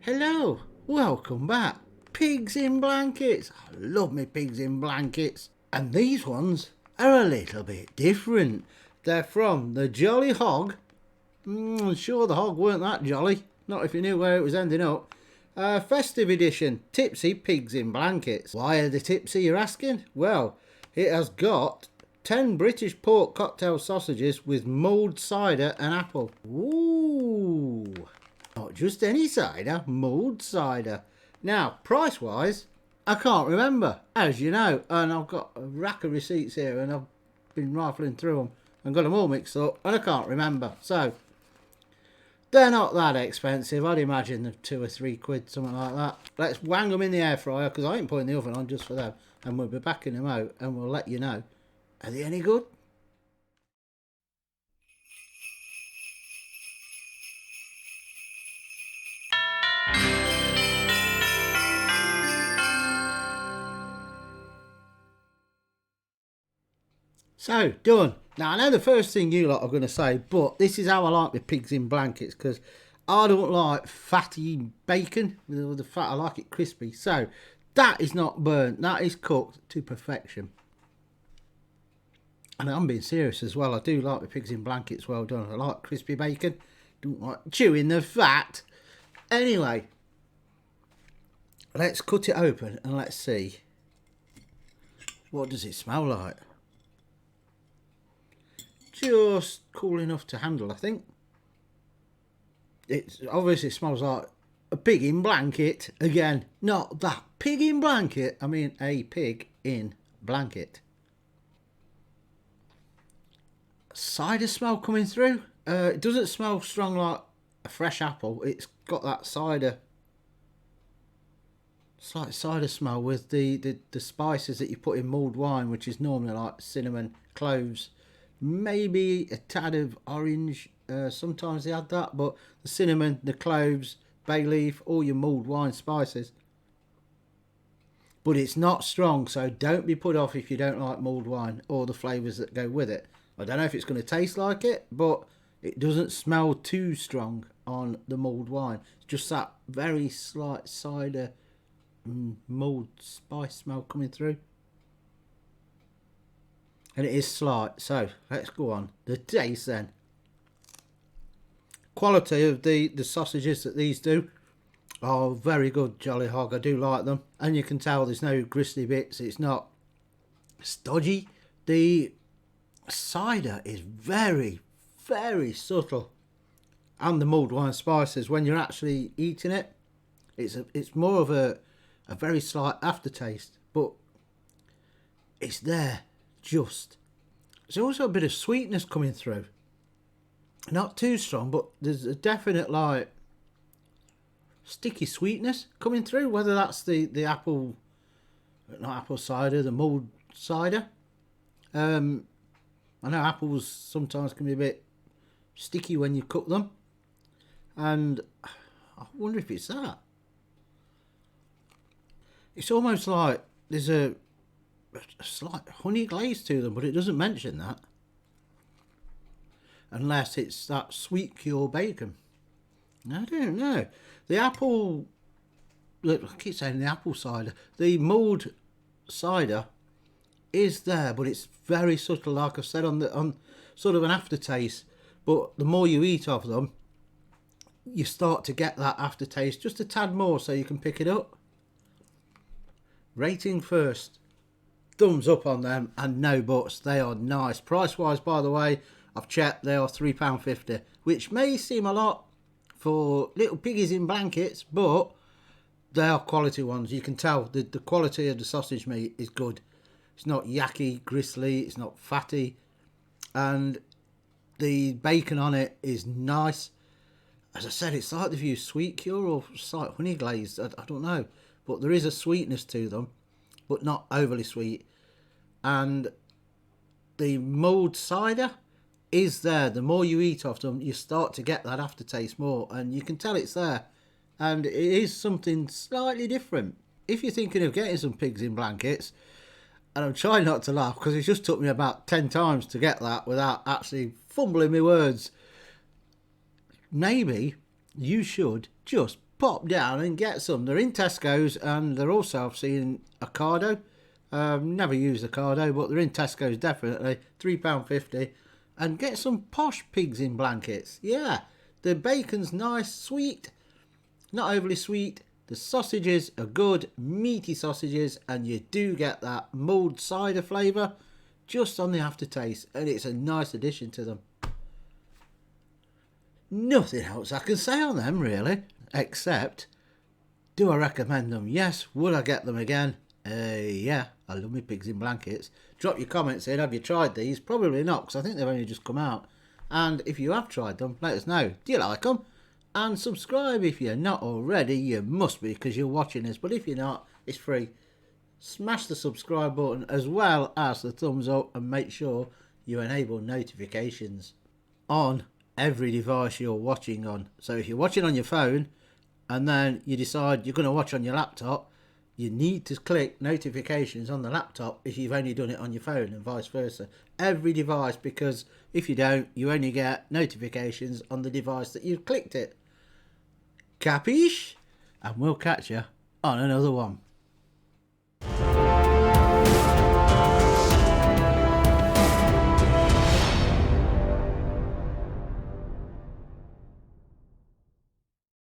Hello, welcome back. Pigs in blankets. I love me pigs in blankets. And these ones are a little bit different. They're from the Jolly Hog. I'm sure the hog weren't that jolly. Not if you knew where it was ending up. Festive edition, Tipsy Pigs in Blankets. Why are they tipsy, you're asking? Well, it has got 10 British pork cocktail sausages with mulled cider and apple. Ooh, not just any cider, mulled cider. Now, price-wise, I can't remember, as you know, and I've got a rack of receipts here and I've been rifling through them and got them all mixed up and I can't remember. So, they're not that expensive. I'd imagine they're £2 or £3, something like that. Let's wang them in the air fryer because I ain't putting the oven on just for them. And we'll be backing them out and we'll let you know. Are they any good? So, done. Now, I know the first thing you lot are going to say, but this is how I like my pigs in blankets, because I don't like fatty bacon. With the fat, I like it crispy. So, that is not burnt. That is cooked to perfection. And I'm being serious as well. I do like my pigs in blankets well done. I like crispy bacon. Don't like chewing the fat. Anyway, let's cut it open and let's see. What does it smell like? Just cool enough to handle, I think. It obviously smells like a pig in blanket. Again, not that pig in blanket. I mean a pig in blanket. Cider smell coming through. It doesn't smell strong like a fresh apple. It's got that cider, slight cider smell with the spices that you put in mulled wine, which is normally like cinnamon, cloves, maybe a tad of orange. Sometimes they add that, but the cinnamon, the cloves, bay leaf, all your mulled wine spices. But it's not strong, so don't be put off if you don't like mulled wine or the flavours that go with it. I don't know if it's going to taste like it, but it doesn't smell too strong on the mulled wine. It's just that very slight cider mulled spice smell coming through. And it is slight, so let's go on. The taste then. Quality of the sausages that these do are very good, Jolly Hog. I do like them. And you can tell there's no gristly bits. It's not stodgy. The cider is very, very subtle. And the mulled wine spices, when you're actually eating it, it's more of a very slight aftertaste. But it's there. Just. There's also a bit of sweetness coming through. Not too strong, but there's a definite like sticky sweetness coming through. Whether that's the apple, not apple cider, the mulled cider. I know apples sometimes can be a bit sticky when you cook them, and I wonder if it's that. It's almost like there's a slight honey glaze to them, but it doesn't mention that. Unless it's that sweet cure bacon. I don't know. The apple, I keep saying the apple cider. The mulled cider is there, but it's very subtle, like I've said, on sort of an aftertaste. But the more you eat of them, you start to get that aftertaste just a tad more, so you can pick it up. Rating first. Thumbs up on them and no buts. They are nice. Price wise, by the way, I've checked, they are £3.50, which may seem a lot for little piggies in blankets, but they are quality ones. You can tell the quality of the sausage meat is good. It's not yucky, gristly, it's not fatty, and the bacon on it is nice. As I said, it's like they've used sweet cure or slight honey glazed. I don't know, but there is a sweetness to them, but not overly sweet. And the mulled cider is there. The more you eat of them, you start to get that aftertaste more, and you can tell it's there. And it is something slightly different. If you're thinking of getting some pigs in blankets, and I'm trying not to laugh because it just took me about 10 times to get that without actually fumbling my words, maybe you should just pop down and get some. They're in Tesco's, and they're also, I've seen, Ocado. Never used Ocado, but they're in Tesco's definitely. £3.50. And get some posh pigs in blankets. Yeah, the bacon's nice, sweet, not overly sweet. The sausages are good, meaty sausages, and you do get that mulled cider flavour just on the aftertaste, and it's a nice addition to them. Nothing else I can say on them really, except, do I recommend them? Yes. Would I get them again? Yeah, I love my pigs in blankets. Drop your comments in. Have you tried these? Probably not, because I think they've only just come out. And if you have tried them, let us know. Do you like them? And subscribe if you're not already. You must be, because you're watching this. But if you're not, it's free. Smash the subscribe button as well as the thumbs up, and make sure you enable notifications on every device you're watching on. So if you're watching on your phone and then you decide you're going to watch on your laptop, you need to click notifications on the laptop if you've only done it on your phone, and vice versa. Every device, because if you don't, you only get notifications on the device that you've clicked it. Capiche? And we'll catch you on another one.